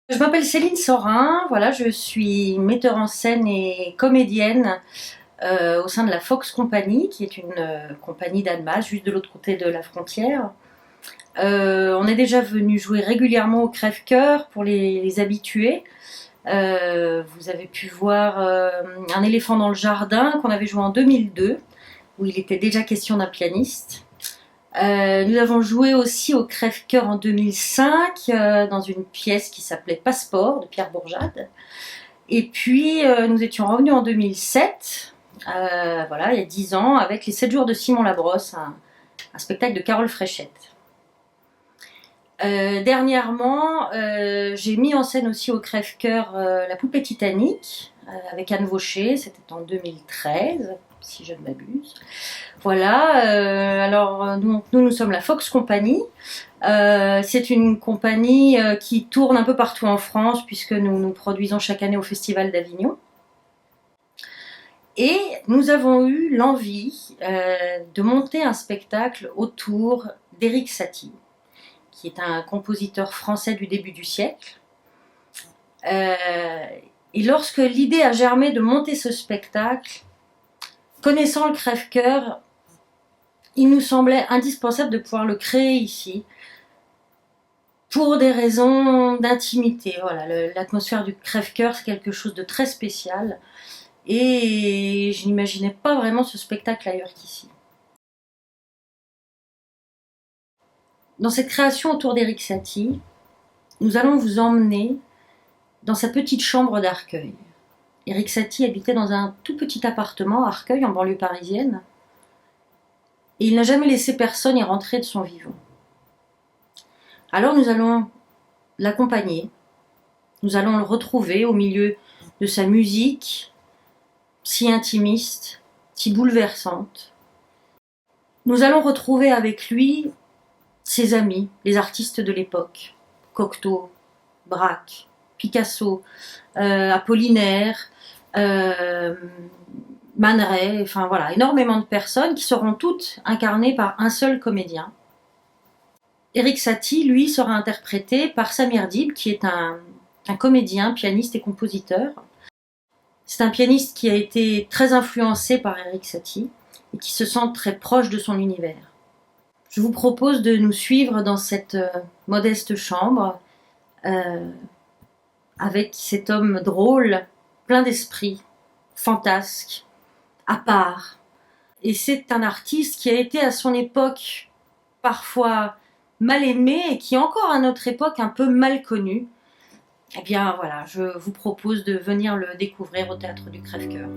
Je m'appelle Céline Sorin, voilà, je suis metteur en scène et comédienne au sein de la Fox Company, qui est une compagnie d'Annemasse, juste de l'autre côté de la frontière. On est déjà venu jouer régulièrement au Crève-Cœur pour les habitués. Vous avez pu voir Un éléphant dans le jardin qu'on avait joué en 2002, où il était déjà question d'un pianiste. Nous avons joué aussi au Crève-Cœur en 2005 dans une pièce qui s'appelait Passeport de Pierre Bourjade. Et puis nous étions revenus en 2007, voilà, il y a 10 ans, avec les 7 jours de Simon Labrosse, un spectacle de Carole Fréchette. Dernièrement, j'ai mis en scène aussi au Crève-Cœur La Poupée Titanic avec Anne Vaucher, c'était en 2013, si je ne m'abuse. Voilà, alors nous sommes la Fox Company. C'est une compagnie qui tourne un peu partout en France puisque nous produisons chaque année au Festival d'Avignon. Et nous avons eu l'envie de monter un spectacle autour d'Éric Satie, qui est un compositeur français du début du siècle. Et lorsque l'idée a germé de monter ce spectacle, connaissant le Crève-Cœur, il nous semblait indispensable de pouvoir le créer ici, pour des raisons d'intimité. Voilà, l'atmosphère du Crève-Cœur, c'est quelque chose de très spécial. Et je n'imaginais pas vraiment ce spectacle ailleurs qu'ici. Dans cette création autour d'Éric Satie, nous allons vous emmener dans sa petite chambre d'Arcueil. Éric Satie habitait dans un tout petit appartement à Arcueil, en banlieue parisienne, et il n'a jamais laissé personne y rentrer de son vivant. Alors nous allons l'accompagner, nous allons le retrouver au milieu de sa musique, si intimiste, si bouleversante. Nous allons retrouver avec lui ses amis, les artistes de l'époque, Cocteau, Braque, Picasso, Apollinaire, Man Ray, enfin voilà, énormément de personnes qui seront toutes incarnées par un seul comédien. Éric Satie, lui, sera interprété par Samir Dib, qui est un comédien, pianiste et compositeur. C'est un pianiste qui a été très influencé par Éric Satie et qui se sent très proche de son univers. Je vous propose de nous suivre dans cette modeste chambre avec cet homme drôle, plein d'esprit, fantasque, à part. Et c'est un artiste qui a été à son époque parfois mal aimé et qui est encore à notre époque un peu mal connu. Eh bien voilà, je vous propose de venir le découvrir au Théâtre du Crève-Cœur.